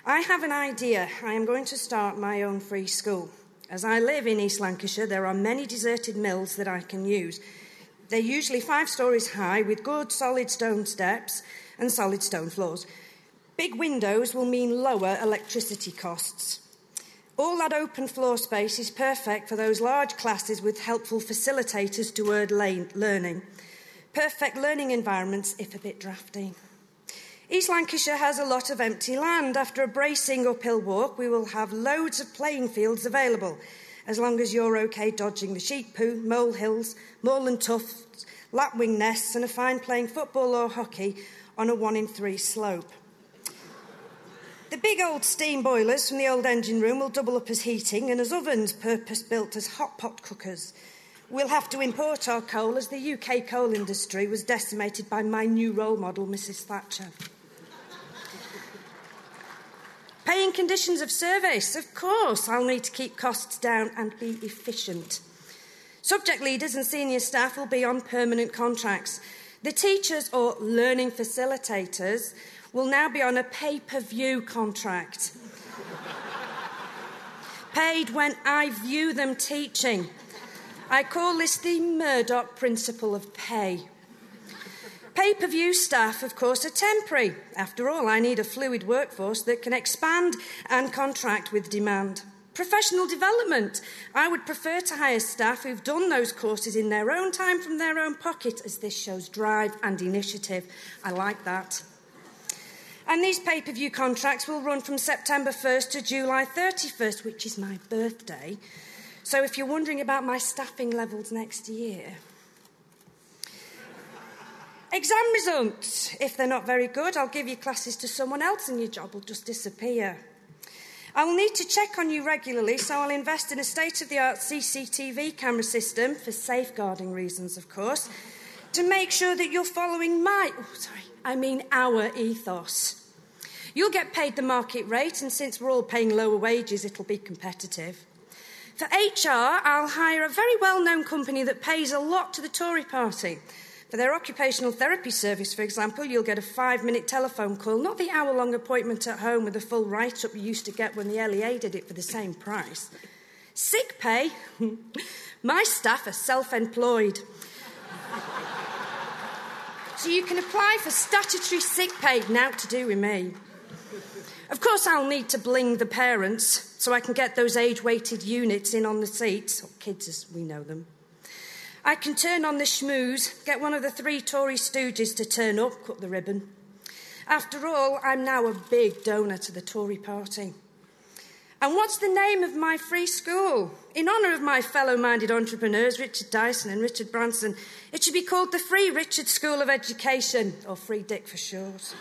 I have an idea. I am going to start my own free school. As I live in East Lancashire, there are many deserted mills that I can use. They're usually 5 stories high with good solid stone steps and solid stone floors. Big windows will mean lower electricity costs. All that open floor space is perfect for those large classes with helpful facilitators to learning. Perfect learning environments, if a bit drafty. East Lancashire has a lot of empty land. After a bracing uphill walk, we will have loads of playing fields available, as long as you're OK dodging the sheep poo, molehills, moorland tufts, lapwing nests and a fine playing football or hockey on a 1 in 3 slope. The big old steam boilers from the old engine room will double up as heating and as ovens purpose-built as hot pot cookers. We'll have to import our coal as the UK coal industry was decimated by my new role model, Mrs Thatcher. Paying conditions of service, of course, I'll need to keep costs down and be efficient. Subject leaders and senior staff will be on permanent contracts. The teachers or learning facilitators will now be on a pay-per-view contract. Paid when I view them teaching. I call this the Murdoch principle of pay. Pay-per-view staff, of course, are temporary. After all, I need a fluid workforce that can expand and contract with demand. Professional development. I would prefer to hire staff who've done those courses in their own time from their own pocket, as this shows drive and initiative. I like that. And these pay-per-view contracts will run from September 1st to July 31st, which is my birthday. So if you're wondering about my staffing levels next year... Exam results. If they're not very good, I'll give your classes to someone else and your job will just disappear. I will need to check on you regularly, so I'll invest in a state-of-the-art CCTV camera system, for safeguarding reasons, of course, to make sure that you're following our ethos. You'll get paid the market rate, and since we're all paying lower wages, it'll be competitive. For HR, I'll hire a very well-known company that pays a lot to the Tory party. For their occupational therapy service, for example, you'll get a 5-minute telephone call, not the hour-long appointment at home with a full write-up you used to get when the LEA did it for the same price. Sick pay? My staff are self-employed. So you can apply for statutory sick pay, now to do with me. Of course, I'll need to bling the parents so I can get those age-weighted units in on the seats, or kids as we know them. I can turn on the schmooze, get one of the 3 Tory stooges to turn up, cut the ribbon. After all, I'm now a big donor to the Tory party. And what's the name of my free school? In honour of my fellow-minded entrepreneurs, Richard Dyson and Richard Branson, it should be called the Free Richard School of Education, or Free Dick for short.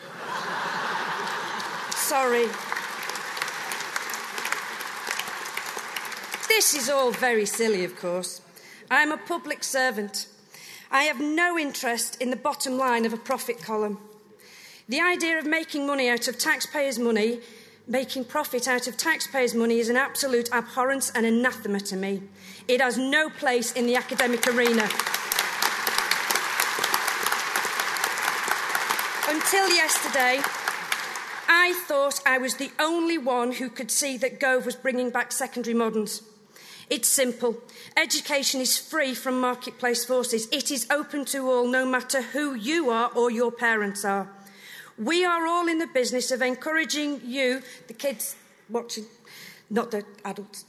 Sorry. This is all very silly, of course. I am a public servant. I have no interest in the bottom line of a profit column. The idea of making money out of taxpayers' money, making profit out of taxpayers' money, is an absolute abhorrence and anathema to me. It has no place in the academic arena. Until yesterday, I thought I was the only one who could see that Gove was bringing back secondary moderns. It's simple. Education is free from marketplace forces. It is open to all, no matter who you are or your parents are. We are all in the business of encouraging you, the kids watching, not the adults,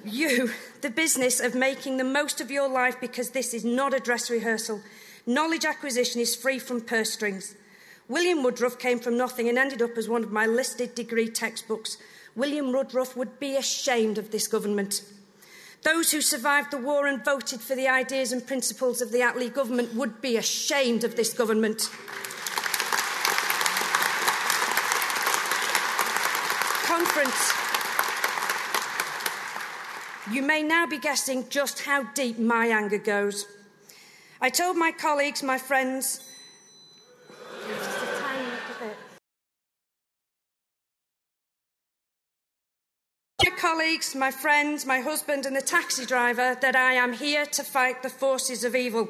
you, the business of making the most of your life, because this is not a dress rehearsal. Knowledge acquisition is free from purse strings. William Woodruff came from nothing and ended up as one of my listed degree textbooks. William Woodruff would be ashamed of this government. Those who survived the war and voted for the ideas and principles of the Attlee government would be ashamed of this government. Conference. You may now be guessing just how deep my anger goes. I told my colleagues, my friends... Just a tiny little bit. My colleagues, my friends, my husband and the taxi driver that I am here to fight the forces of evil.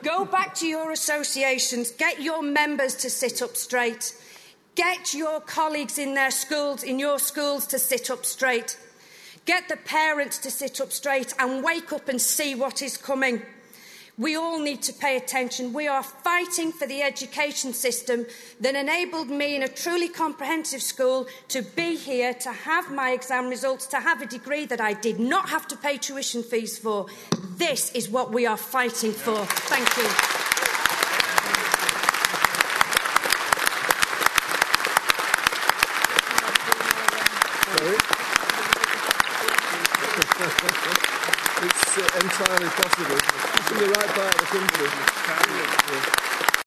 Go back to your associations, get your members to sit up straight. Get your colleagues in their schools, in your schools, to sit up straight. Get the parents to sit up straight and wake up and see what is coming. We all need to pay attention. We are fighting for the education system that enabled me in a truly comprehensive school to be here, to have my exam results, to have a degree that I did not have to pay tuition fees for. This is what we are fighting for. Thank you. It's entirely possible. It's in the right part of the country.